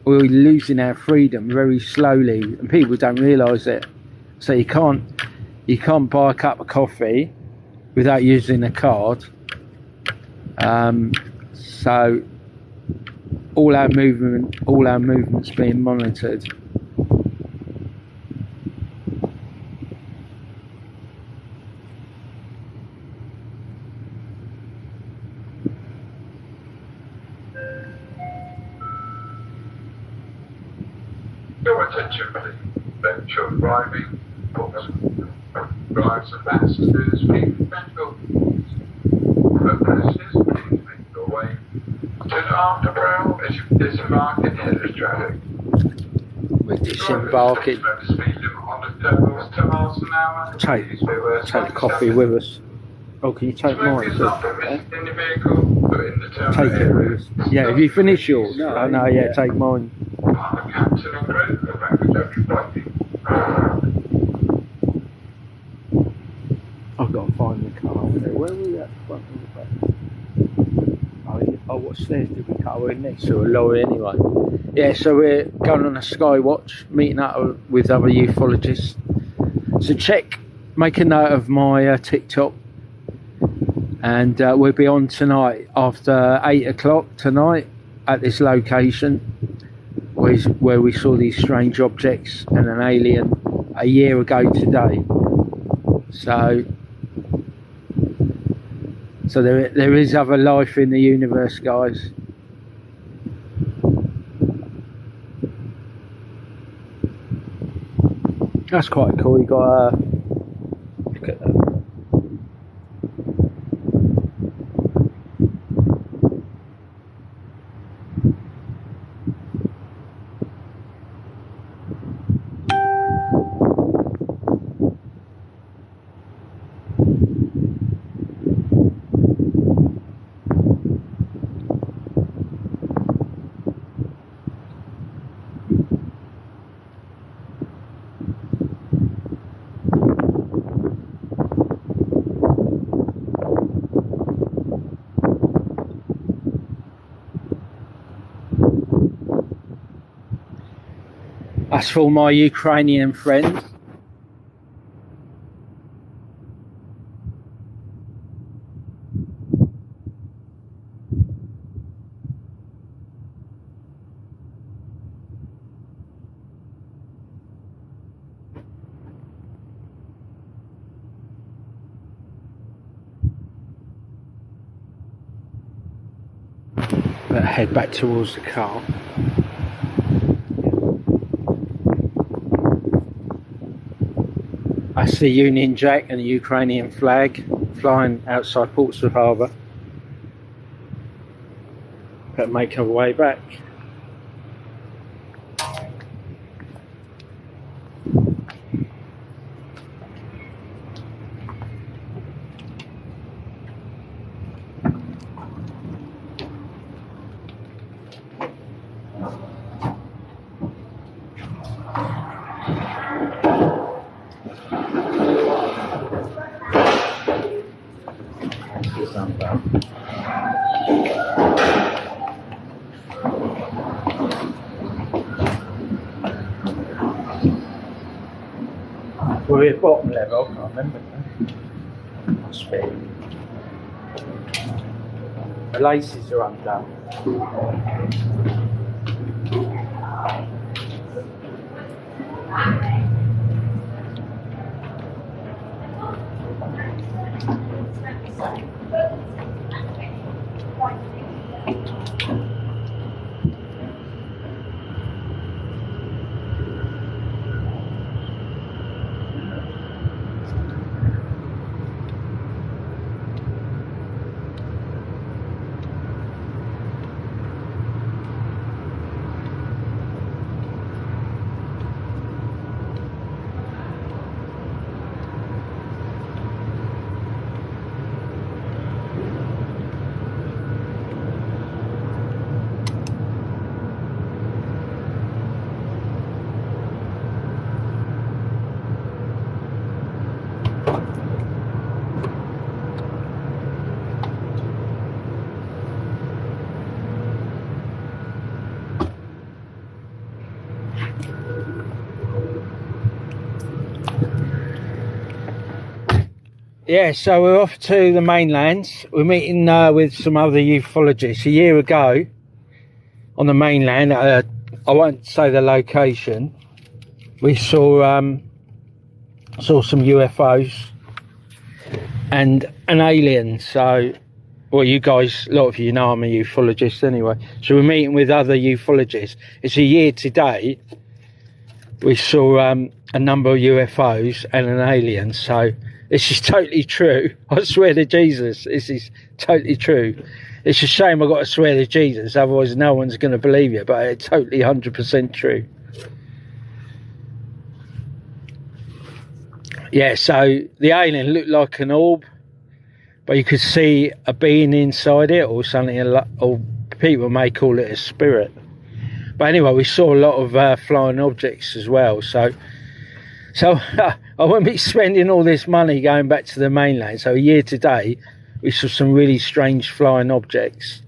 we're losing our freedom very slowly, and people don't realise it. So you can't buy a cup of coffee without using a card. So all our movements being monitored. Your attention, please. Don't show driving, books, drives and passengers, please medical. Focus is please make your way to the afterbow as you disembark in the traffic. We're disembarking. Speed limit on the terminals 2 miles an hour. Take the coffee with us. Oh, can you take mine? In the vehicle, but in the terminal Take it with us. Yeah, if you finish yours. No, yeah, take mine. The captain and crew, the language everybody. I've got to find the car. Where were we at? Front of the back? Oh, what stairs did we cut? We're next to a lorry anyway. Yeah, so we're going on a skywatch, meeting up with other ufologists. So make a note of my TikTok, and we'll be on tonight after 8 o'clock tonight at this location where we saw these strange objects and an alien a year ago today. So there is other life in the universe, guys. That's quite cool. You got look at that. That's for my Ukrainian friends. Better head back towards the car. That's the Union Jack and the Ukrainian flag flying outside Portsdown Harbour. Better make our way back. We're at bottom level, I can't remember now. Must be. The laces are undone. Yeah, so we're off to the mainland. We're meeting with some other ufologists. A year ago, on the mainland, I won't say the location, we saw some UFOs and an alien. So, well, you guys, a lot of you know I'm a ufologist anyway. So we're meeting with other ufologists. It's a year today. We saw a number of UFOs and an alien. So this is totally true. I swear to Jesus, this is totally true. It's a shame I've got to swear to Jesus, otherwise no one's going to believe you, but it's totally 100% true. Yeah, so the alien looked like an orb, but you could see a being inside it, or something, or people may call it a spirit. But anyway, we saw a lot of flying objects as well. So I won't be spending all this money going back to the mainland. So a year today, we saw some really strange flying objects,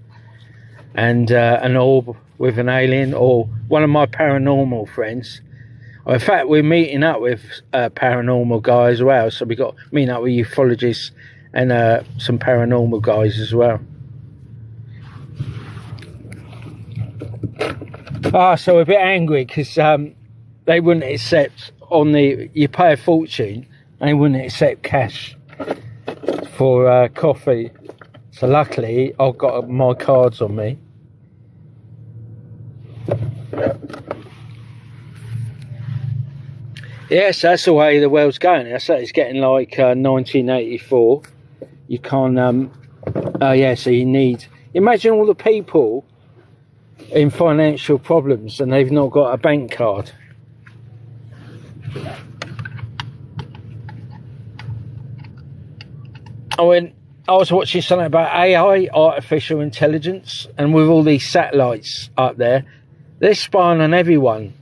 and an orb with an alien, or one of my paranormal friends. In fact, we're meeting up with a paranormal guy as well. So we got meeting up with ufologists and some paranormal guys as well. So we're a bit angry because they wouldn't accept you pay a fortune, and they wouldn't accept cash for coffee. So luckily I've got my cards on me. Yes, that's the way the world's going. I say it's getting like 1984. You can't so you need, imagine all the people in financial problems and they've not got a bank card. I was watching something about AI, artificial intelligence, and with all these satellites up there, they're spying on everyone.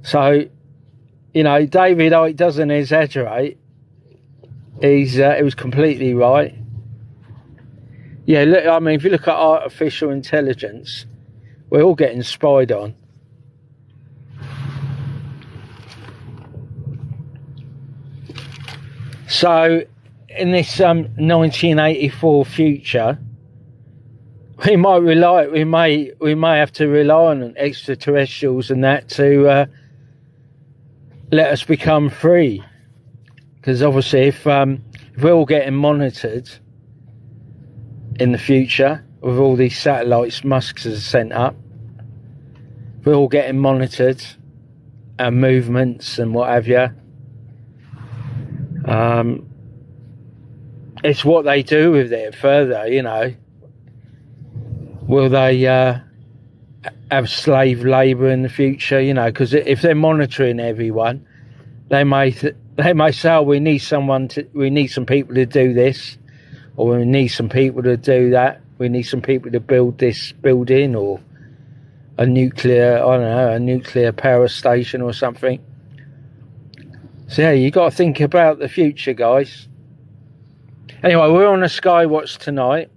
So, you know, David Icke doesn't exaggerate. It was completely right. Yeah, look, I mean, if you look at artificial intelligence, we're all getting spied on. So, in this 1984 future, we may have to rely on extraterrestrials and that to let us become free. Because obviously, if we're all getting monitored in the future with all these satellites Musk has sent up, we're all getting monitored, our movements and what have you. It's what they do with it further, you know. Will they have slave labour in the future, you know? Because if they're monitoring everyone, they may say, oh, we need some people to do this, or we need some people to do that. We need some people to build this building, or a nuclear power station or something. So yeah, you got to think about the future, guys. Anyway, we're on a skywatch tonight,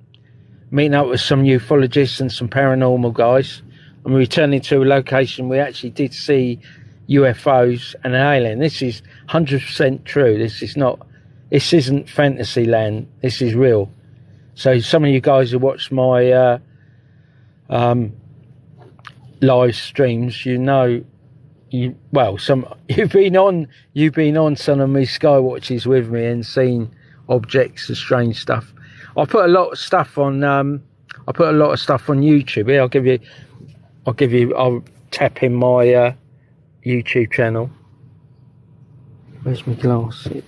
meeting up with some ufologists and some paranormal guys. And we're returning to a location we actually did see UFOs and an alien. This is 100% true. This isn't fantasy land. This is real. So some of you guys who watch my live streams, you know, you've been on some of my skywatches with me and seen objects and strange stuff. I put a lot of stuff on YouTube. Here, I'll tap in my YouTube channel. Where's my glasses?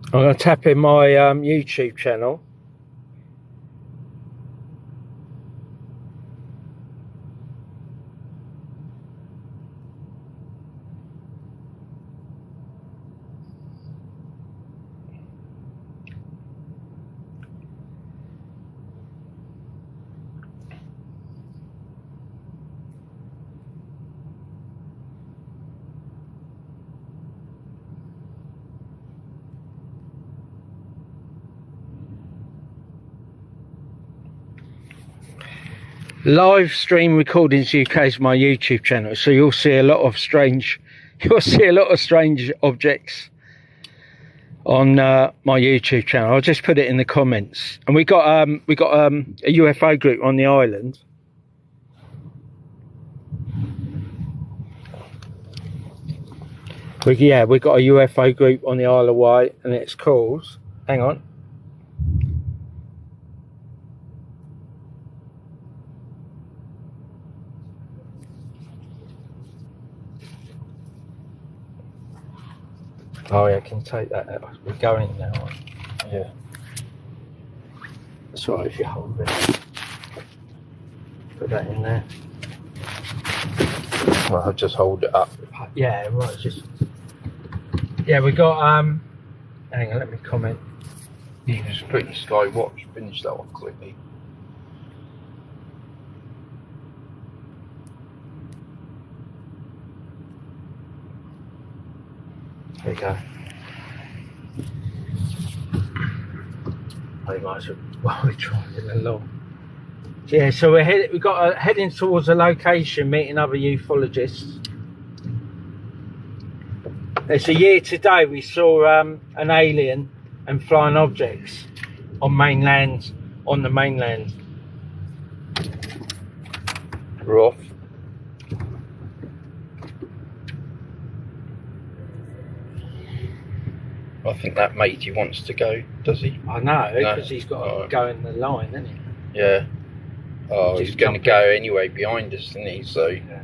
I'm going to tap in my YouTube channel. Live stream recordings UK is my YouTube channel, so you'll see a lot of strange objects on my YouTube channel. I'll just put it in the comments. And we got a UFO group on the island. We got a UFO group on the Isle of Wight, and it's called, hang on, oh yeah, I can take that out. We're going now. Yeah. That's all right if you hold it. Put that in there. Well, I'll just hold it up. Yeah, right, just... Yeah, we got, hang on, let me comment. You can just put your skywatch, finish that one quickly. There you go. I might as well, while we're driving along. Yeah, so we're heading towards a location, meeting other ufologists. It's a year today we saw an alien and flying objects on the mainland. We're off. I think that matey wants to go, does he? I know, because he's got to go in the line, isn't he? Yeah. Oh, he's going to go anyway behind us, isn't he? So. Yeah.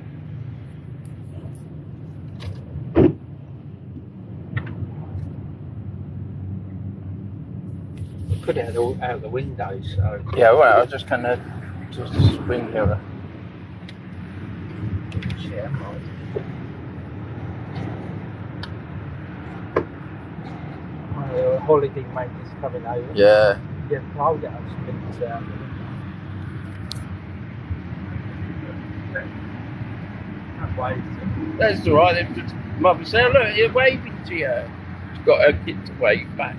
Put it out the window, so. Yeah, well, I'll just kind of swing here. Yeah, right. My holiday mate is coming over. Yeah. Yeah, hold it up, spin it down. That's alright, Mum said, look, you're waving to you. She's got her kid to wave back.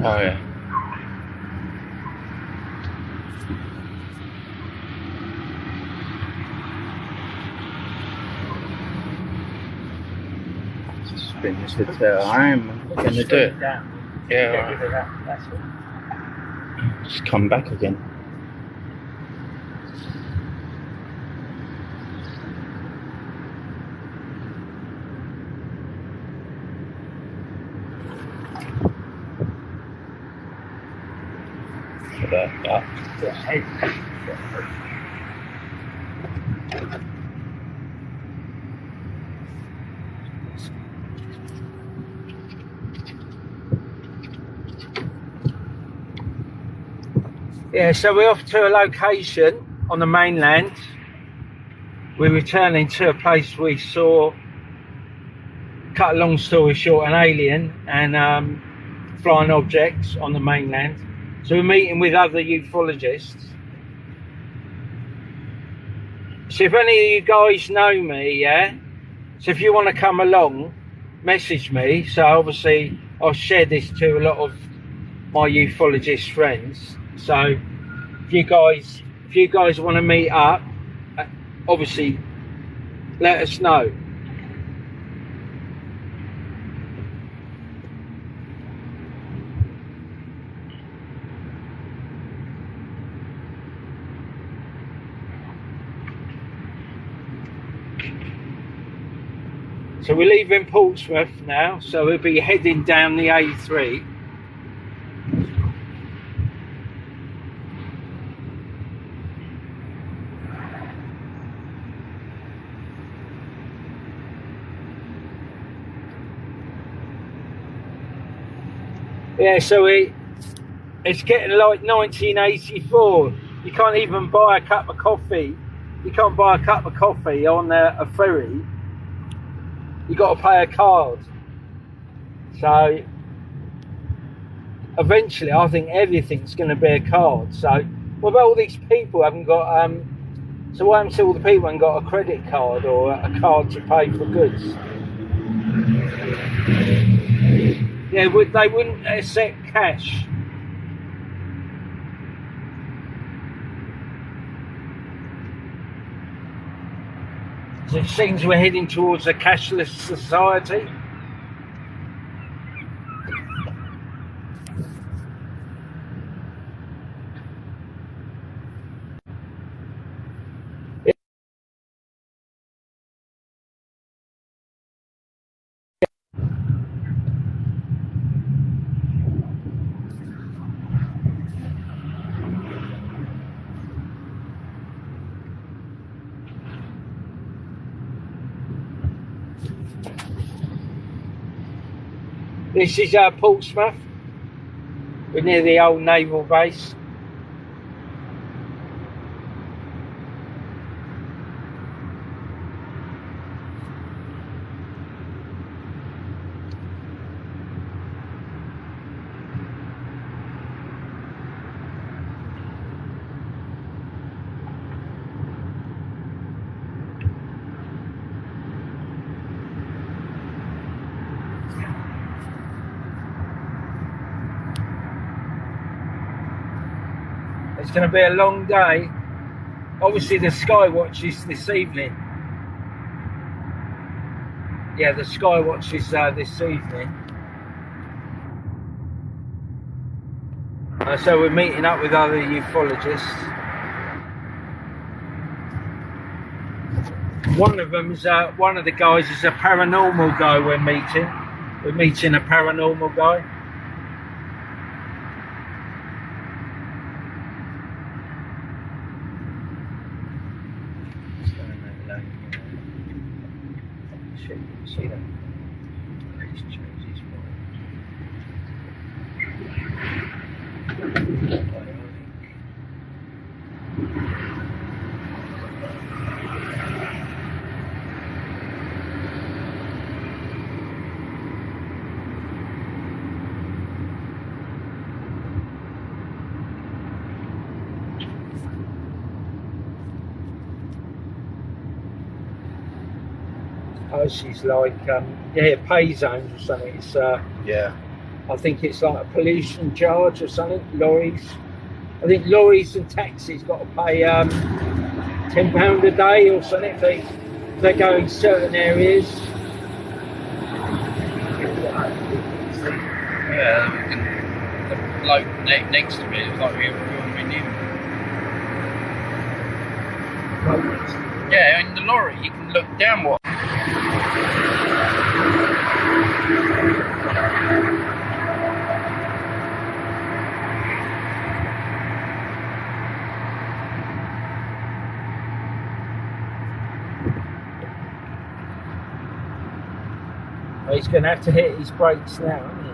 Oh yeah. Just spin this I'm going to do it. Yeah. That's it. Just come back again. Yeah, so we're off to a location on the mainland. We're returning to a place we saw, cut a long story short, an alien and flying objects on the mainland. So we're meeting with other ufologists. So if any of you guys know me, yeah, so if you want to come along, message me. So obviously I'll share this to a lot of my ufologist friends. So if you guys want to meet up, obviously let us know. So we're leaving Portsmouth now, so we'll be heading down the A3. Yeah, so It's getting like 1984. You can't even buy a cup of coffee. You can't buy a cup of coffee on a ferry. You got to pay a card. So eventually, I think everything's going to be a card. So what about all these people haven't got? So why haven't all the people haven't got a credit card or a card to pay for goods? Yeah, they wouldn't accept cash. So it seems we're heading towards a cashless society. This is Portsmouth. We're near the old naval base. It's going to be a long day. Obviously the skywatch is this evening. Yeah, the skywatch is this evening. So we're meeting up with other ufologists. One of them is one of the guys is a paranormal guy we're meeting. We're meeting a paranormal guy. See that? He's changed his mind. She's like pay zones or something. It's yeah, I think it's like a pollution charge or something. Lorries, I think lorries and taxis got to pay £10 a day or something. They go in certain areas. yeah. The bloke next to me, it was like we were filming him. Yeah, in the lorry, you can look downward. He's going to have to hit his brakes now, isn't he?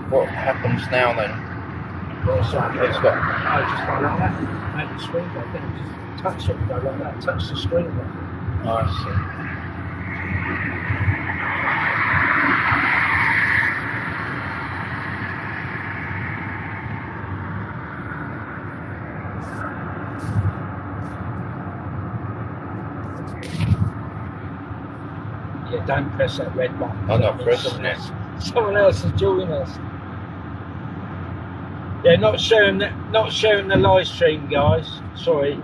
What happens now then? Well, sorry, It's got. I just go like that. Make the screen go down. Just touch it and go like that. Touch the screen button. Oh, I see. Yeah, don't press that red button. I'm not pressing it. Someone else is joining us. Yeah, not sharing the live stream, guys. Sorry.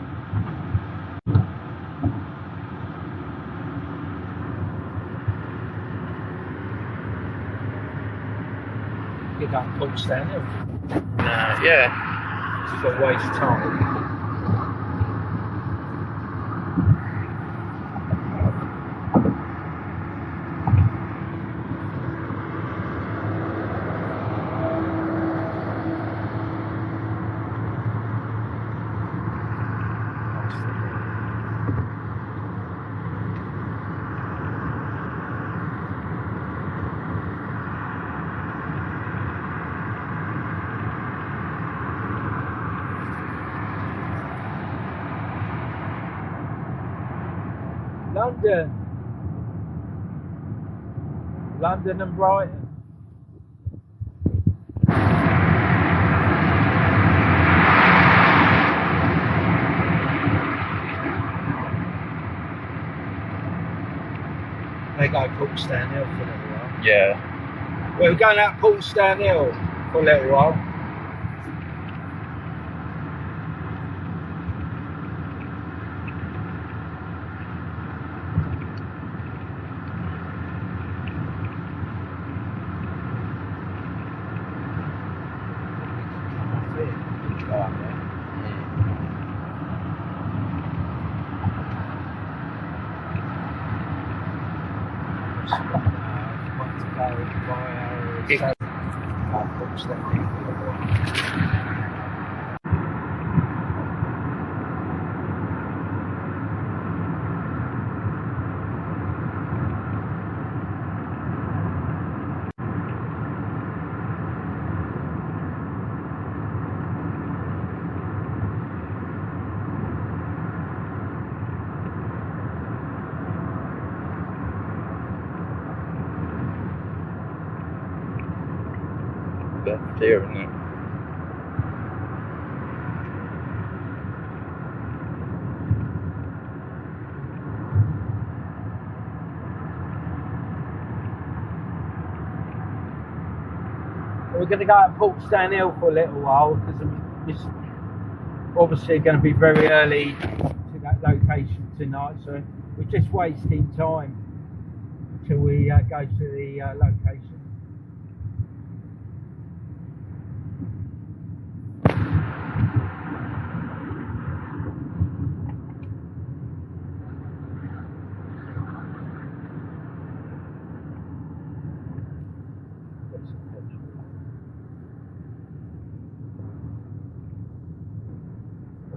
You don't Portsdown, have you? Yeah. It's a waste of time. London. London and Brighton. They go Portsdown Hill for a little while. Yeah. Well, we're going out Portsdown Hill for a little while. There, isn't it? We're going to go at Portsdown Hill for a little while because it's obviously going to be very early to that location tonight, so we're just wasting time until we go to the location.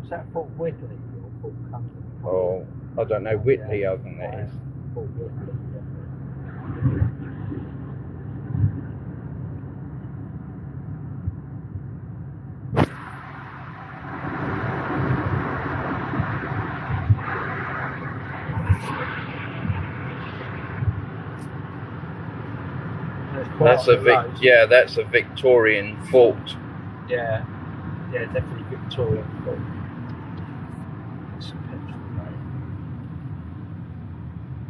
That Fort Whitley or Fort Cumberland? Oh, I don't know. Whitley, I think that is. Fort Whitley, yeah. That's a Victorian fort. Yeah, definitely Victorian fort.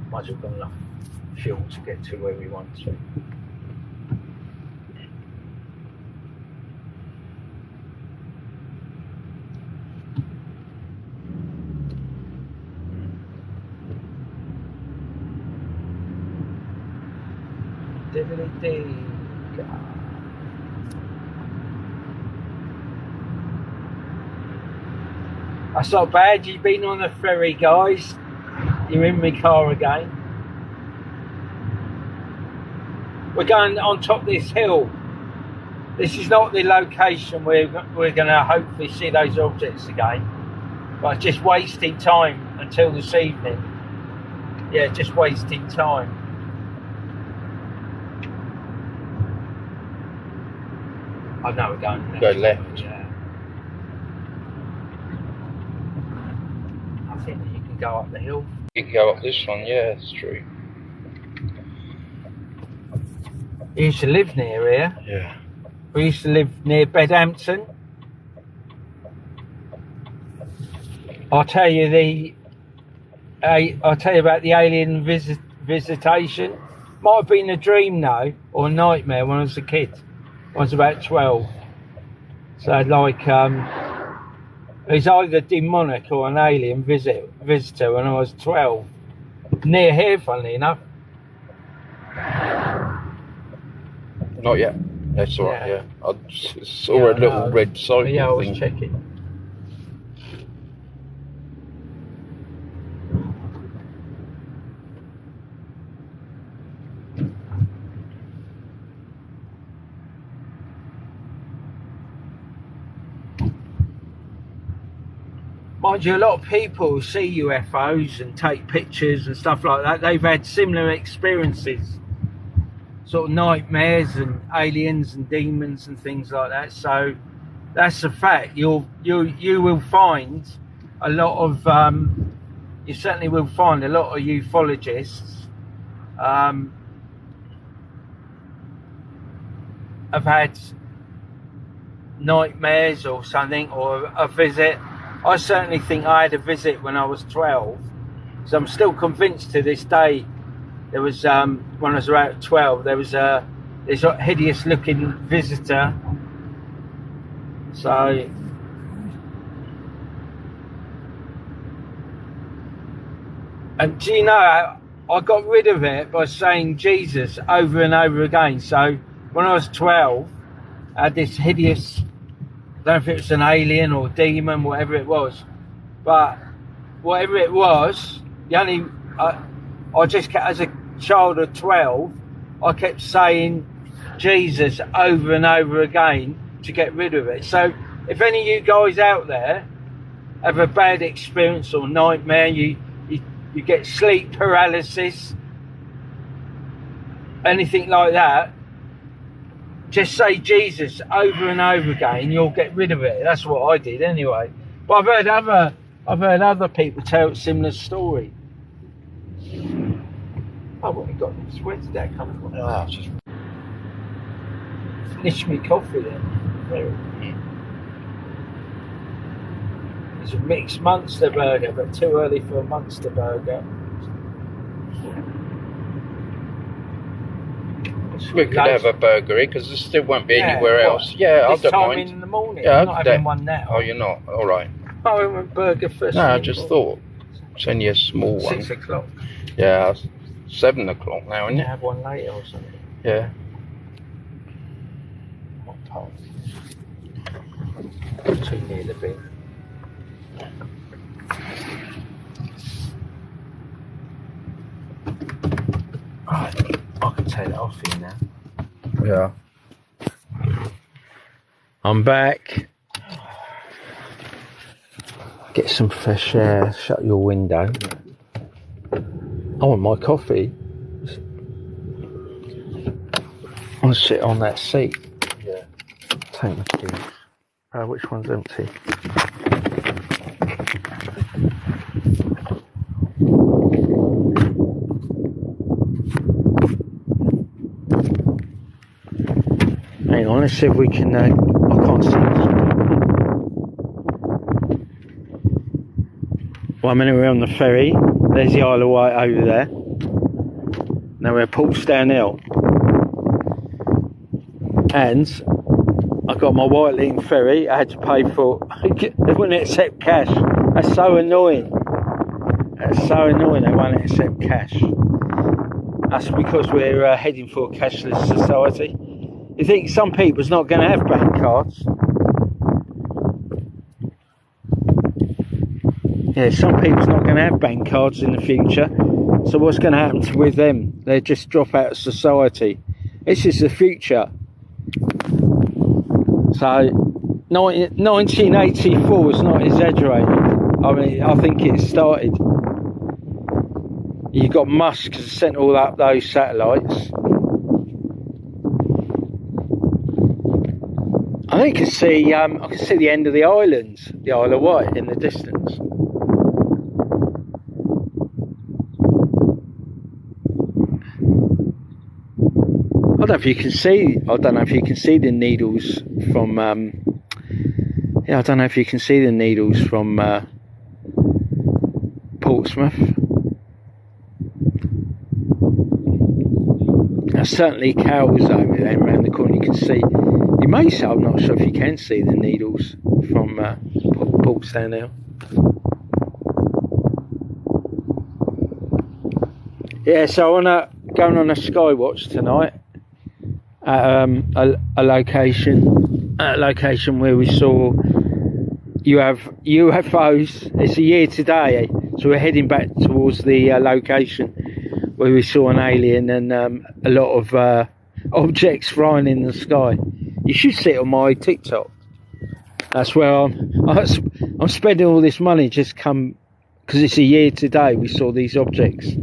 Might as well got enough fuel to get to where we want to. Diddly-dee. That's not bad. You've been on a ferry, guys. You're in my car again. We're going on top of this hill. This is not the location where we're going to hopefully see those objects again. But just wasting time until this evening. Yeah, just wasting time. I know we're going left. Go left. Yeah. I think that you can go up the hill. You can go up this one, yeah, it's true. We used to live near here. Yeah. We used to live near Bedhampton. I'll tell you about the alien visitation. Might have been a dream though, or a nightmare when I was a kid. I was about 12. So like, it was either demonic or an alien visitor when I was 12. Near here, funnily enough. Not yet. That's alright, yeah. I saw a little red cycle yeah, I was thing. checking. Mind you, a lot of people see UFOs and take pictures and stuff like that. They've had similar experiences, sort of nightmares and aliens and demons and things like that. So that's a fact. You will find a lot of you certainly will find a lot of ufologists have had nightmares or something, or a visit. I certainly think I had a visit when I was 12, so I'm still convinced to this day. There was when I was about 12, there was this hideous looking visitor. So and do you know, I got rid of it by saying Jesus over and over again. So when I was 12, I had this hideous, I don't know if it was an alien or demon, whatever it was, but whatever it was, I just kept, as a child of 12, I kept saying Jesus over and over again to get rid of it. So if any of you guys out there have a bad experience or nightmare, you get sleep paralysis, anything like that, just say Jesus over and over again, you'll get rid of it. That's what I did anyway. But I've heard other people tell a similar story. Oh, what have you got? Where did that come from? Oh, just finished me coffee then. It's a mixed Munster burger, but too early for a Munster burger. we could have a burger here because there still won't be anywhere else. Yeah, I don't mind. In the morning. Yeah, I'm not having one now. Oh, you're not? All right. I went a burger first. No, I just thought. Send you a small one. 6 o'clock. Yeah, 7 o'clock now, isn't it? Have one later or something. Yeah. Too near the bin. Right, I can take that off here now. Yeah. I'm back. Get some fresh air. Shut your window. I want my coffee. I'll sit on that seat. Yeah. Take my keys. Which one's empty? Hang on, let's see if we can. I can't see this. Well, I'm anyway on the ferry. There's the Isle of Wight over there. Now we're at Portsdown Hill. And I got my White Lane ferry. I had to pay for. They wouldn't accept cash. That's so annoying. That's so annoying. They won't accept cash. That's because we're heading for a cashless society. You think some people's not going to have bank cards? Yeah, some people's not going to have bank cards in the future. So what's going to happen with them? They just drop out of society. This is the future. So 1984 is not exaggerated. I mean, I think it started. You got Musk has sent all up those satellites. I can see the end of the islands, the Isle of Wight in the distance. I don't know if you can see. I don't know if you can see the needles from. Yeah, I don't know if you can see the needles from Portsmouth. There's certainly cows over there around the corner. You can see. You may say, I'm not sure if you can see the needles from Portsdown Hill. Yeah, so going on a skywatch tonight at a location where we saw UFOs. It's a year today, so we're heading back towards the location where we saw an alien and a lot of objects flying in the sky. You should see it on my TikTok. That's where I'm spending all this money just come because it's a year today we saw these objects.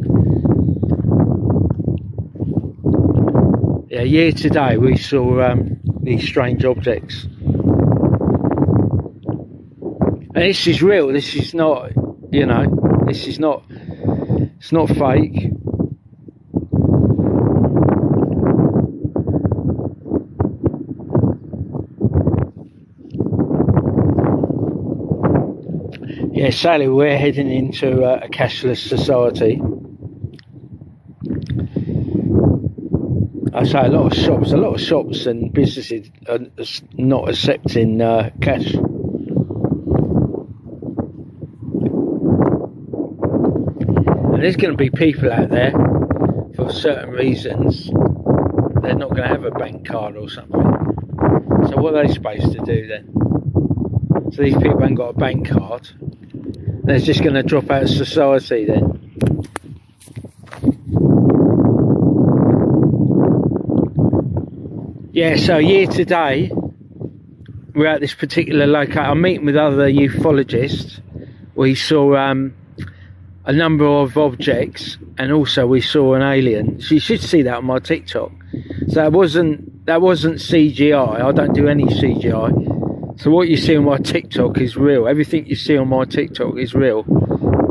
Yeah, a year today we saw these strange objects. And this is real. This is not, This is not, it's not fake. Yeah, sadly we're heading into a cashless society. I say a lot of shops and businesses are not accepting cash. And there's going to be people out there, for certain reasons, they're not going to have a bank card or something. So what are they supposed to do then? So these people haven't got a bank card. They're just going to drop out of society then. Yeah, so year today, we're at this particular location. I'm meeting with other ufologists. We saw a number of objects, and also we saw an alien. So you should see that on my TikTok. So that wasn't CGI. I don't do any CGI. So what you see on my TikTok is real. Everything you see on my TikTok is real.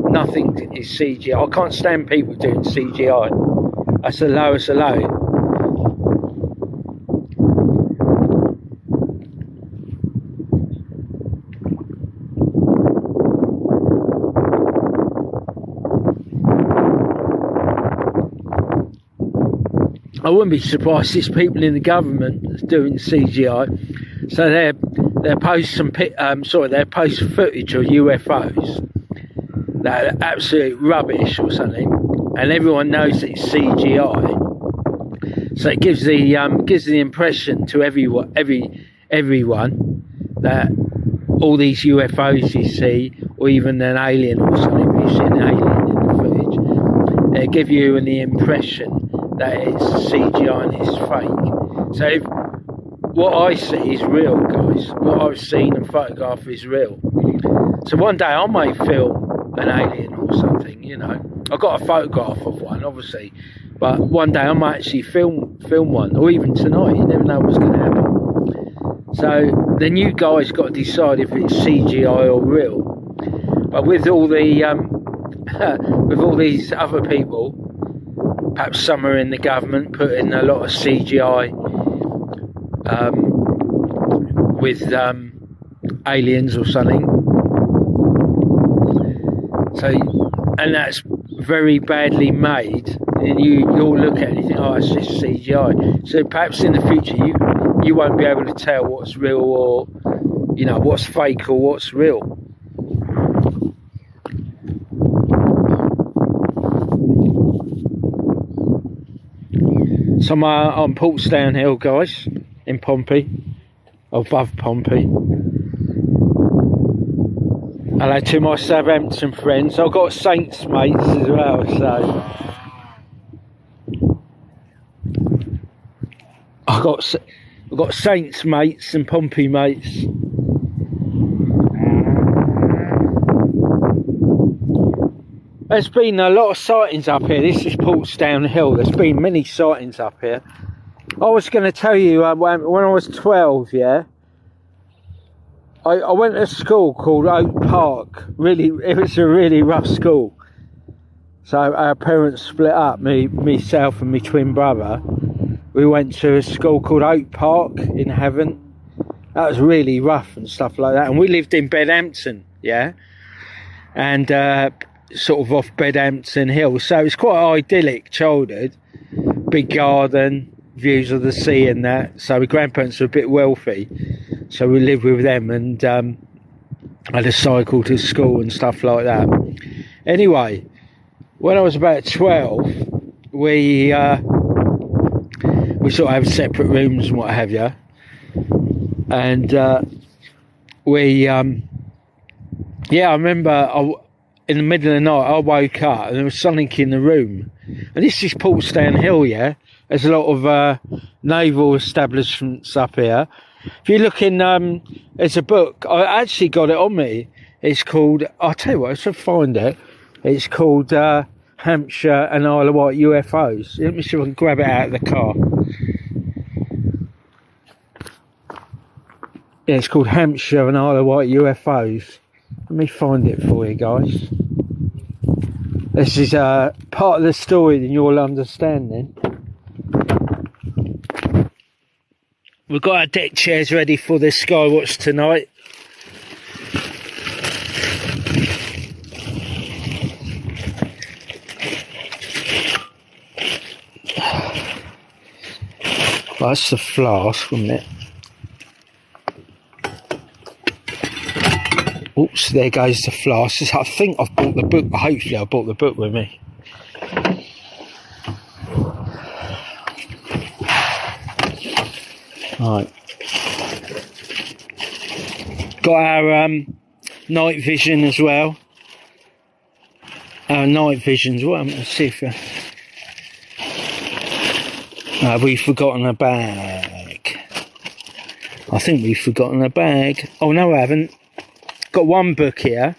Nothing is CGI. I can't stand people doing CGI. That's the lowest of low. I wouldn't be surprised if people in the government doing CGI. So they'll post they'll post footage of UFOs that are absolute rubbish or something, and everyone knows it's CGI. So it gives the impression to everyone that all these UFOs you see, or even an alien or something, if you see an alien in the footage, they give you the impression that it's CGI and it's fake. So what I see is real, guys. What I've seen and photographed is real. So one day I may film an alien or something, you know. I've got a photograph of one, obviously, but one day I might actually film one, or even tonight. You never know what's going to happen. So then you guys got to decide if it's CGI or real. But with all the with all these other people, perhaps some are in the government putting a lot of CGI with aliens or something. So, and that's very badly made. And you'll look at it and think, oh, it's just CGI. So perhaps in the future you won't be able to tell what's real or, you know, what's fake or what's real. So I'm on Portsdown Hill, guys, in Pompey, above Pompey. Hello to my Southampton friends. I've got Saints mates as well, so I've got Saints mates and Pompey mates. There's been a lot of sightings up here. This is Portsdown Hill. There's been many sightings up here. I was going to tell you, when I was 12, yeah, I went to a school called Oak Park. It was a really rough school. So our parents split up, myself and my twin brother. We went to a school called Oak Park in Havant. That was really rough and stuff like that. And we lived in Bedhampton, yeah, and sort of off Bedhampton Hill. So it was quite an idyllic childhood. Big garden, views of the sea and that. So my grandparents were a bit wealthy, so we lived with them, and had a cycle to school and stuff like that. Anyway, when I was about 12, we sort of have separate rooms and what have you, and I remember in the middle of the night I woke up and there was something in the room. And this is Portsdown Hill, yeah. There's a lot of naval establishments up here. If you look in, there's a book, I actually got it on me. It's called, I'll tell you what, I should find it. It's called Hampshire and Isle of Wight UFOs. Let me see if I can grab it out of the car. Yeah, it's called Hampshire and Isle of Wight UFOs. Let me find it for you guys. This is part of the story that you'll understand then. We've got our deck chairs ready for the skywatch tonight. That's the flask, wasn't it? Oops, there goes the flask. I think I've bought the book. Hopefully I bought the book with me. Right. Got our night vision as well. Our night visions. Well, let's see if we've forgotten a bag. I think we've forgotten a bag. Oh no, I haven't. Got one book here.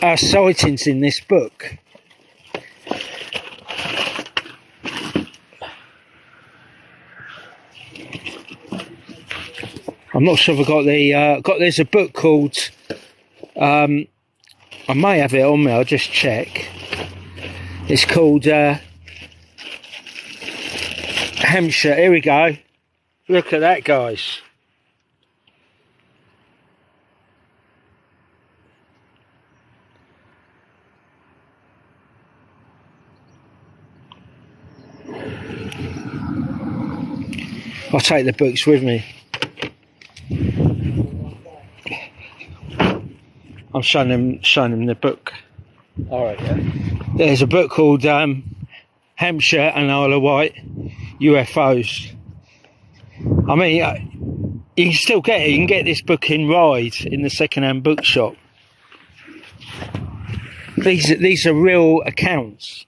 Our sightings in this book. I'm not sure if I got the there's a book called I may have it on me, I'll just check. It's called Hampshire. Here we go. Look at that, guys. I'll take the books with me. I'm showing them the book. Alright, yeah. There's a book called Hampshire and Isle of Wight UFOs. I mean, you can still get it. You can get this book in Ryde in the second-hand bookshop. These are real accounts.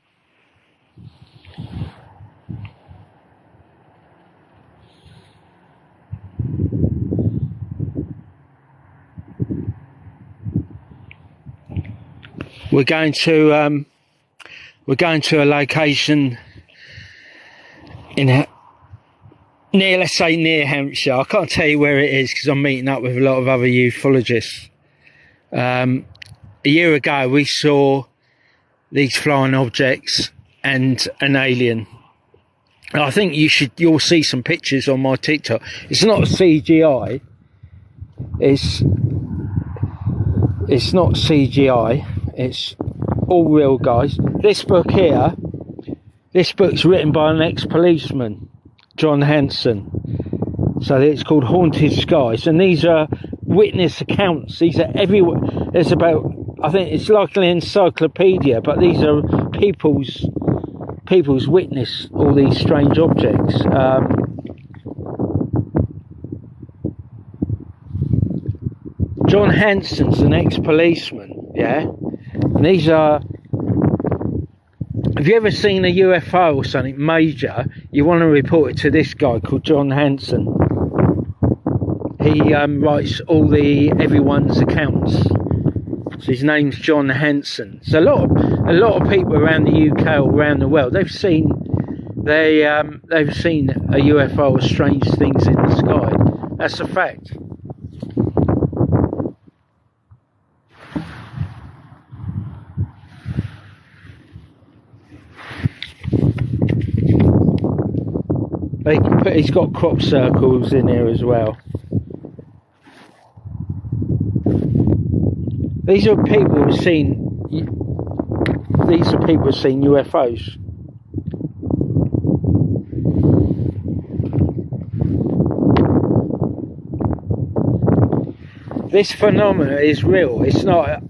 We're going to a location in let's say near Hampshire. I can't tell you where it is because I'm meeting up with a lot of other ufologists. A year ago we saw these flying objects and an alien. And I think you'll see some pictures on my TikTok. It's not CGI. It's not CGI. It's all real, guys. This book here, this book's written by an ex-policeman, John Hanson. So it's called Haunted Skies, and these are witness accounts. These are everywhere. There's about, I think it's like an encyclopedia, but these are people's witness all these strange objects. John Hanson's an ex-policeman, yeah. And these are. Have you ever seen a UFO or something major? You want to report it to this guy called John Hanson. He writes all everyone's accounts. So his name's John Hanson. So a lot of people around the UK or around the world, they've seen a UFO or strange things in the sky. That's a fact. He's got crop circles in here as well. These are people who've seen UFOs. This phenomenon is real. It's not.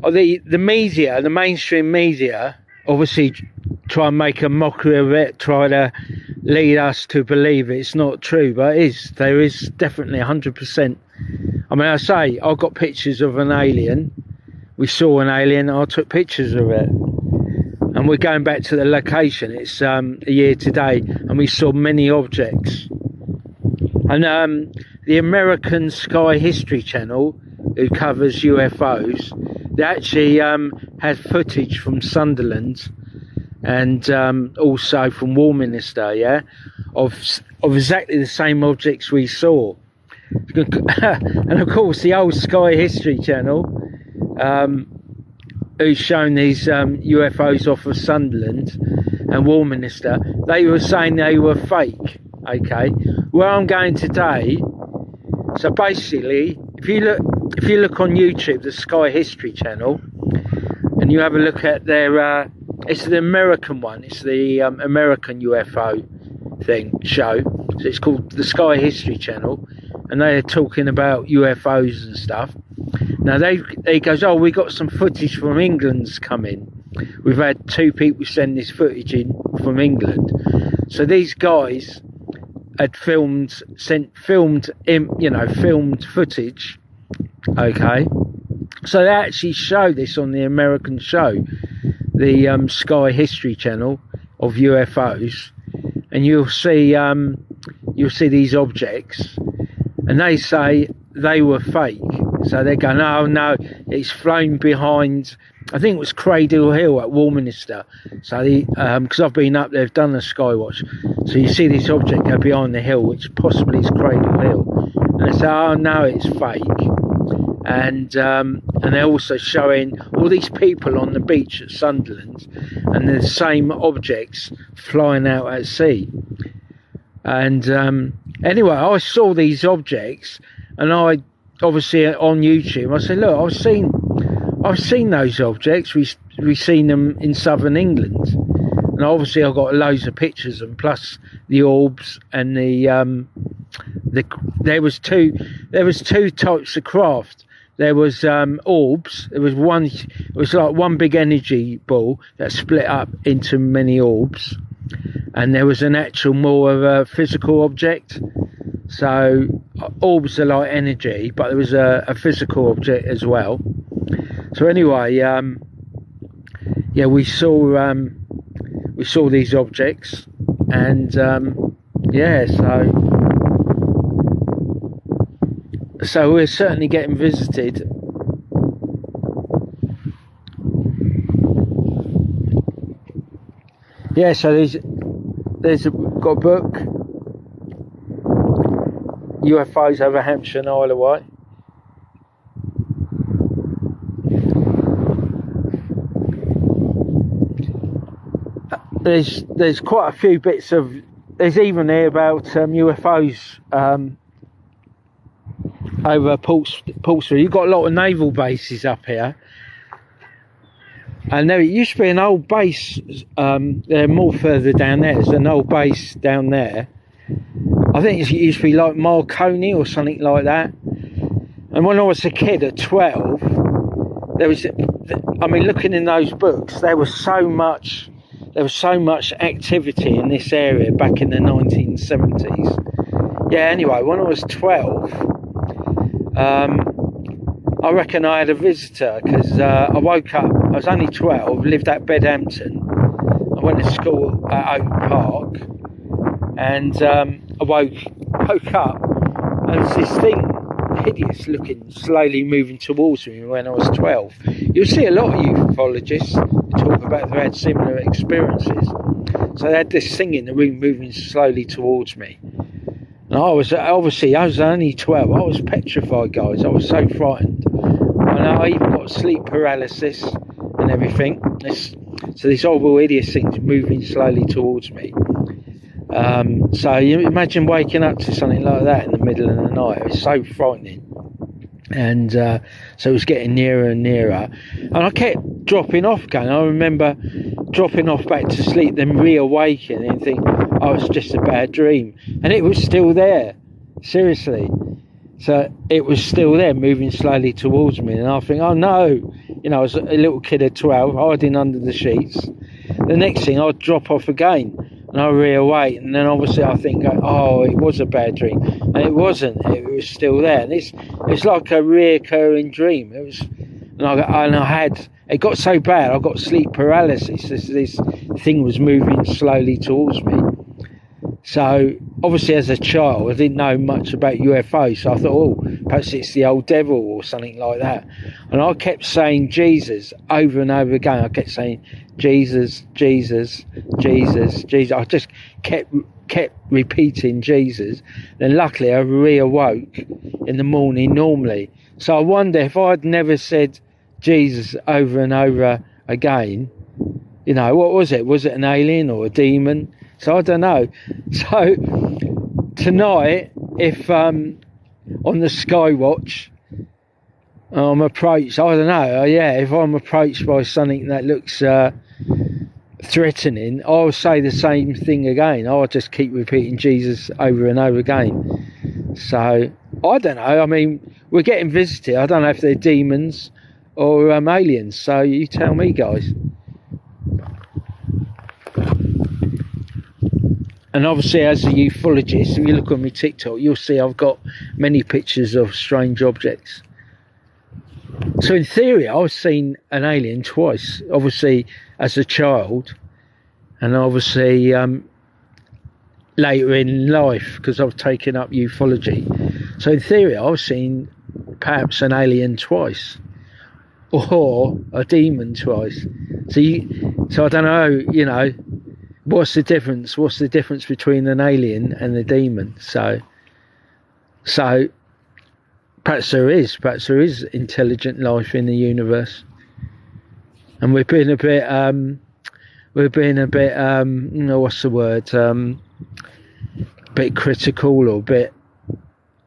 The media, the mainstream media, obviously try and make a mockery of it, try to lead us to believe it's not true, but it is. There is definitely 100%. I mean, I say, I got pictures of an alien. We saw an alien, I took pictures of it. And we're going back to the location. It's a year today, and we saw many objects. And the American Sky History Channel, who covers UFOs, they actually had footage from Sunderland and also from Warminister, yeah, of exactly the same objects we saw. And of course the old Sky History Channel, who's shown these UFOs off of Sunderland and Warminister, they were saying they were fake. Okay, where I'm going today. So basically, if you look on YouTube, the Sky History channel, and you have a look at their, it's the American one. It's the American UFO show. So it's called the Sky History channel, and they're talking about UFOs and stuff. Now they goes, oh, we got some footage from England's coming. We've had 2 people send this footage in from England. So these guys had filmed footage. Okay, so they actually show this on the American show, the Sky History channel of UFOs, and you'll see these objects, and they say they were fake. So they're going, oh no, it's flown behind, I think it was Cradle Hill at Warminister. So because I've been up there, I've done a skywatch. So you see this object go behind the hill, which possibly is Cradle Hill. And they say, oh no, it's fake. And they're also showing all these people on the beach at Sunderland, and the same objects flying out at sea. And anyway, I saw these objects, and I obviously on YouTube, I said, look, I've seen those objects. We've seen them in southern England, and obviously I've got loads of pictures, and plus the orbs and there was two types of craft. There was orbs. There was one. It was like one big energy ball that split up into many orbs, and there was an actual more of a physical object. So orbs are like energy, but there was a physical object as well. So anyway, yeah, we saw these objects, and yeah, so we're certainly getting visited. Yeah, so got a book, UFOs over Hampshire and Isle of Wight. There's quite a few bits of, there's even here about UFOs over Portsdown. You've got a lot of naval bases up here, and there used to be an old base. They're more further down there. There's an old base down there. I think it used to be like Marconi or something like that. And when I was a kid at 12, there was, I mean, looking in those books, there was so much activity in this area back in the 1970s. Yeah, anyway, when I was 12, I reckon I had a visitor, because I woke up, I was only 12, lived at Bedhampton. I went to school at Oak Park, and I woke up, and there's this thing, hideous looking, slowly moving towards me when I was 12. You'll see a lot of ufologists talk about they had similar experiences. So they had this thing in the room moving slowly towards me. And I was only 12. I was petrified, guys. I was so frightened. And I even got sleep paralysis and everything. So this horrible, hideous thing's moving slowly towards me. So you imagine waking up to something like that in the middle of the night. It was so frightening. And so it was getting nearer and nearer. And I kept dropping off again. I remember dropping off back to sleep, then reawakening and think, oh, it's just a bad dream. And it was still there. Seriously. So it was still there, moving slowly towards me. And I think, oh no. You know, I was a little kid at 12, hiding under the sheets. The next thing, I'd drop off again. And I reawake, and then obviously I think, oh, it was a bad dream, and it wasn't. It was still there. And it's like a reoccurring dream. It was, it got so bad. I got sleep paralysis. This thing was moving slowly towards me. So obviously, as a child, I didn't know much about UFOs. So I thought, oh, perhaps it's the old devil or something like that. And I kept saying Jesus over and over again. I kept saying Jesus, Jesus, Jesus, Jesus. I just kept repeating Jesus. Then luckily I reawoke in the morning normally. So I wonder if I'd never said Jesus over and over again, you know, what was it? Was it an alien or a demon? So I don't know. So tonight, if on the skywatch I'm approached, I don't know, if I'm approached by something that looks threatening, I'll say the same thing again. I'll just keep repeating Jesus over and over again. So I don't know. I mean, we're getting visited. I don't know if they're demons or aliens. So you tell me, guys. And obviously, as a ufologist, if you look on my TikTok, you'll see I've got many pictures of strange objects. So in theory, I've seen an alien twice. Obviously, as a child, and obviously later in life, because I've taken up ufology. So in theory, I've seen perhaps an alien twice, or a demon twice. So I don't know, you know, what's the difference? What's the difference between an alien and a demon? So perhaps there is intelligent life in the universe, and we've been a bit you know, what's the word, a bit critical,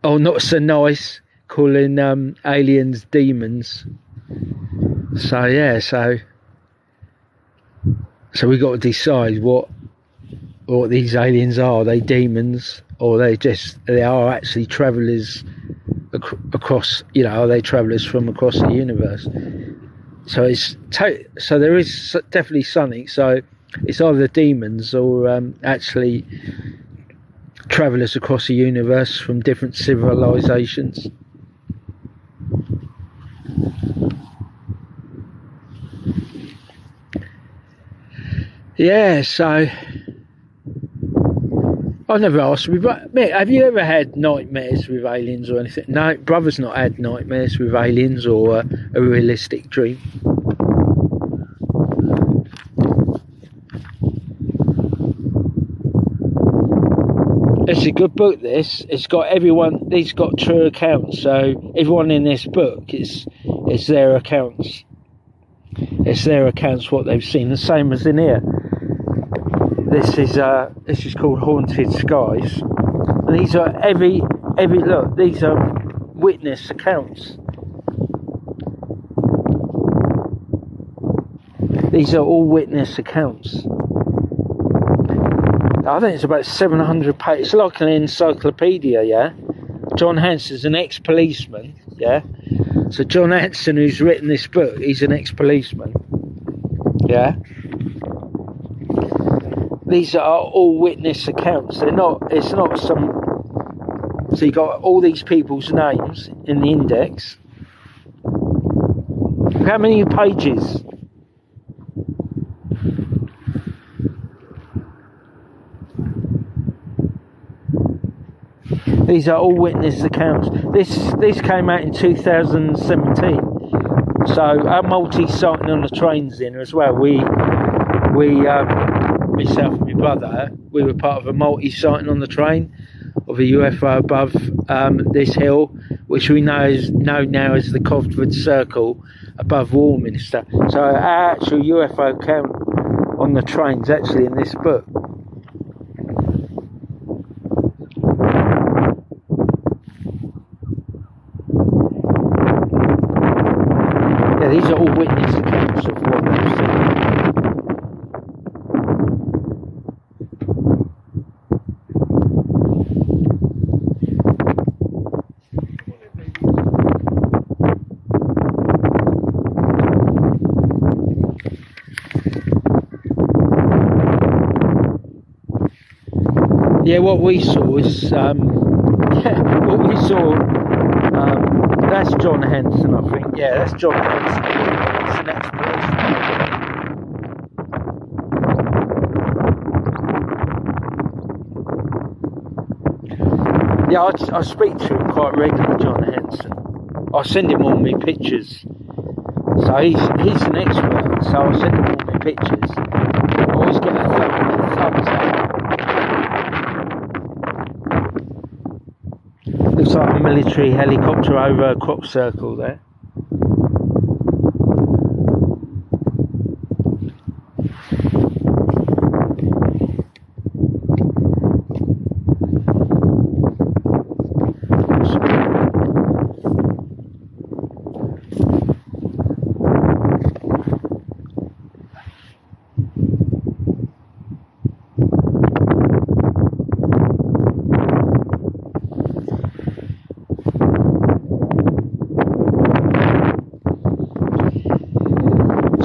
or not so nice, calling aliens demons. So yeah, so we got to decide what these aliens are. Are they demons, or they are actually travellers across, you know, are they travellers from across the universe? So so there is definitely something. So it's either demons or actually travellers across the universe from different civilizations. Yeah, so I've never asked you, but mate, have you ever had nightmares with aliens or anything? No, brother's not had nightmares with aliens or a realistic dream. It's a good book, this. It's got everyone, these got true accounts, so everyone in this book, it's their accounts. It's their accounts, what they've seen, the same as in here. This is called Haunted Skies, and these are every look. These are witness accounts. These are all witness accounts. I think it's about 700 pages. It's like an encyclopedia, yeah. John Hanson's an ex-policeman, yeah. So John Hanson, who's written this book, he's an ex-policeman, yeah. These are all witness accounts. It's not some. So you got all these people's names in the index. How many pages? These are all witness accounts. This came out in 2017. So our multi-sighting on the trains in as well. Myself and my brother, we were part of a multi-sighting on the train of a UFO above this hill, which we know now as the Codford Circle above Warminister. So our actual UFO account on the train's actually in this book. Yeah, these are all witness accounts of what they've seen. Yeah, what we saw is, that's John Hanson, I think. Yeah, that's John Hanson. He's an ex-policeman. Yeah, I speak to him quite regularly, John Hanson. I send him all my pictures. So he's an expert, so I send him all my pictures. I always get a thumbs up. Looks like a military helicopter over a crop circle there.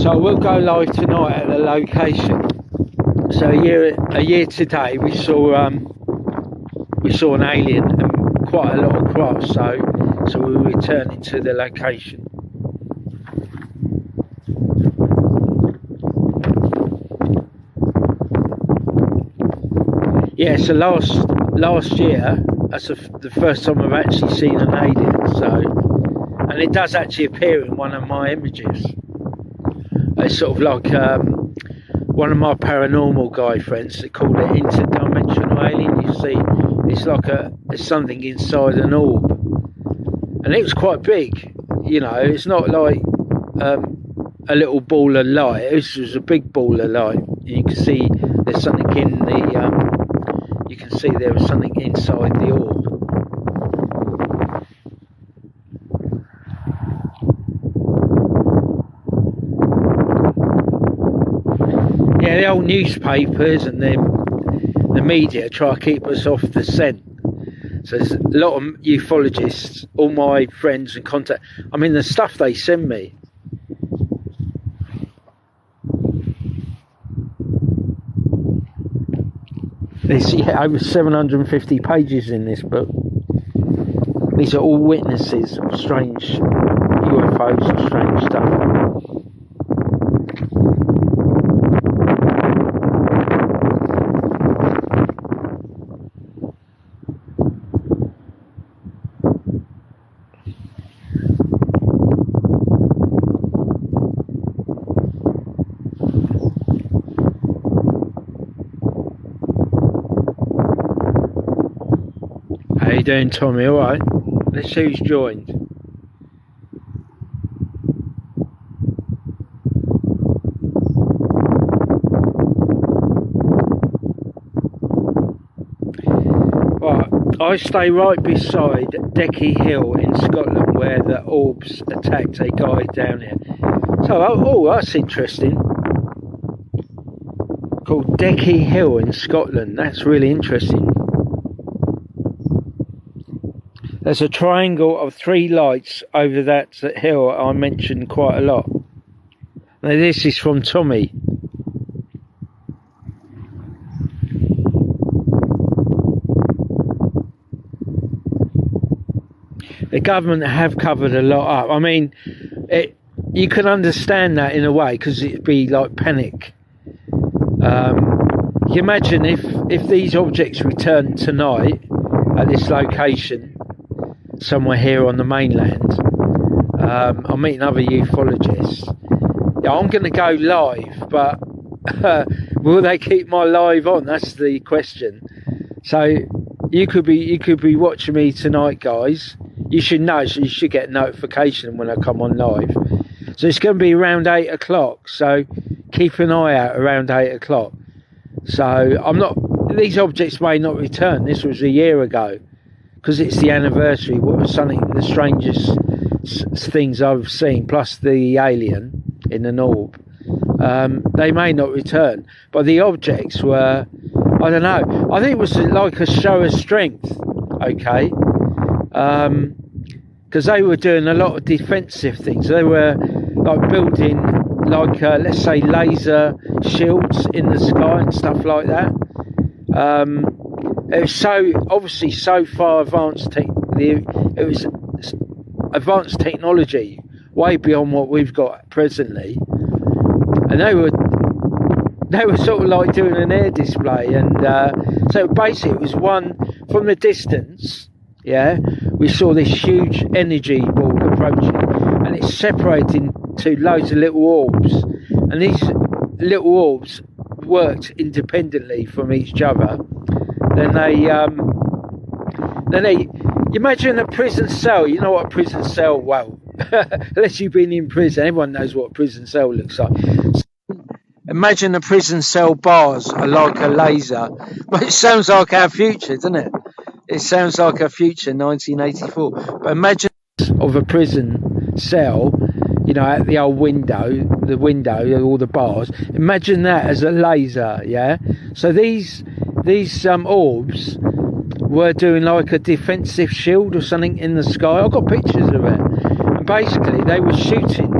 So we'll go live tonight at the location. So a year today we saw an alien and quite a lot of craft. So we're returning to the location. Yeah, so last year, that's the first time I've actually seen an alien. And it does actually appear in one of my images. It's sort of like one of my paranormal guy friends, they call it interdimensional alien. You see, it's like it's something inside an orb, and it was quite big. You know, it's not like a little ball of light. It was a big ball of light. You can see there's something in the. You can see there was something inside the orb. Yeah, the old newspapers and the media try to keep us off the scent. So there's a lot of ufologists, all my friends and contact. I mean, the stuff they send me. There's over 750 pages in this book. These are all witnesses of strange UFOs and strange stuff. How you doing, Tommy? All right. Let's see who's joined. Right, I stay right beside Decky Hill in Scotland, where the orbs attacked a guy down here. So, oh, that's interesting. Called Decky Hill in Scotland. That's really interesting. There's a triangle of 3 lights over that hill I mentioned quite a lot. Now this is from Tommy. The government have covered a lot up. I mean, you can understand that in a way, because it'd be like panic. You imagine if these objects return tonight at this location, somewhere here on the mainland. I'm meeting other ufologists. Yeah, I'm going to go live, but will they keep my live on? That's the question. So you could be watching me tonight, guys. You should know, so you should get a notification when I come on live. So it's going to be around 8 o'clock. So keep an eye out around 8 o'clock. So these objects may not return. This was a year ago. Because it's the anniversary, what was something the strangest things I've seen, plus the alien in an orb. They may not return, but the objects were, I don't know, I think it was like a show of strength, okay? Because they were doing a lot of defensive things. They were like building, like, let's say, laser shields in the sky and stuff like that. It was obviously so far advanced. It was advanced technology, way beyond what we've got presently. And they were sort of like doing an air display, and so basically it was one from the distance. Yeah, we saw this huge energy ball approaching, and it's separating to loads of little orbs, and these little orbs worked independently from each other. Then they imagine a prison cell. You know what a prison cell, well, unless you've been in prison, everyone knows what a prison cell looks like. So imagine the prison cell bars are like a laser. But it sounds like our future, doesn't it? It sounds like our future, 1984. But imagine of a prison cell, you know, at the old window, all the bars. Imagine that as a laser, yeah? So these orbs were doing like a defensive shield or something in the sky. I've got pictures of it. And basically they were shooting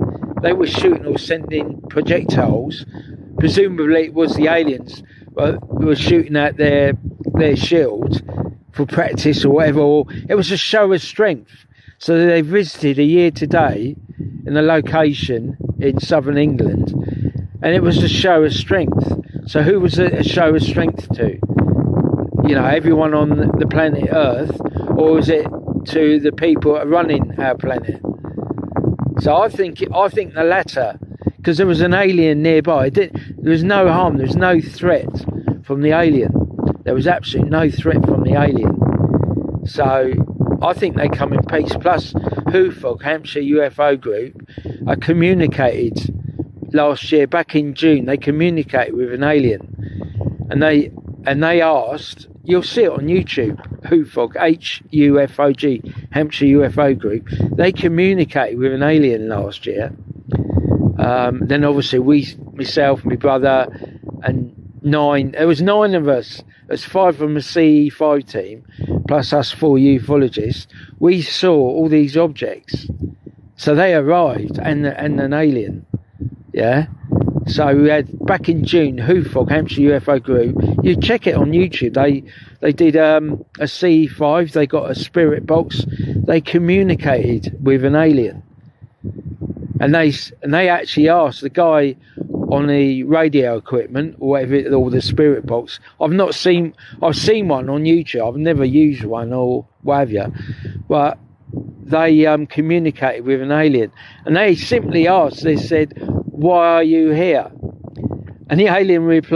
or sending projectiles. Presumably it was the aliens who were shooting at their shield for practice or whatever, or it was a show of strength. So they visited a year today in a location in southern England, and it was a show of strength. So who was it a show of strength to? You know, everyone on the planet Earth, or was it to the people running our planet? So I think the latter, because there was an alien nearby. There was no harm, there was no threat from the alien. There was absolutely no threat from the alien. So I think they come in peace. Plus, UFO, Hampshire UFO group, communicated last year, back in June. They communicated with an alien, and they asked. You'll see it on YouTube. UFO, HUFOG, Hampshire UFO group. They communicated with an alien last year. Then obviously myself, my brother, and there was 9 of us. There's 5 from the CE5 team, plus us 4 ufologists. We saw all these objects. So they arrived, and an alien. Yeah. So we had, back in June, UFO, Hampshire UFO group. You check it on YouTube. They did a CE5. They got a spirit box. They communicated with an alien. And they actually asked the guy on the radio equipment, or whatever, or the spirit box. I've seen one on YouTube. I've never used one or what have you, but they communicated with an alien, and they simply asked. They said, "Why are you here?" And the alien replied,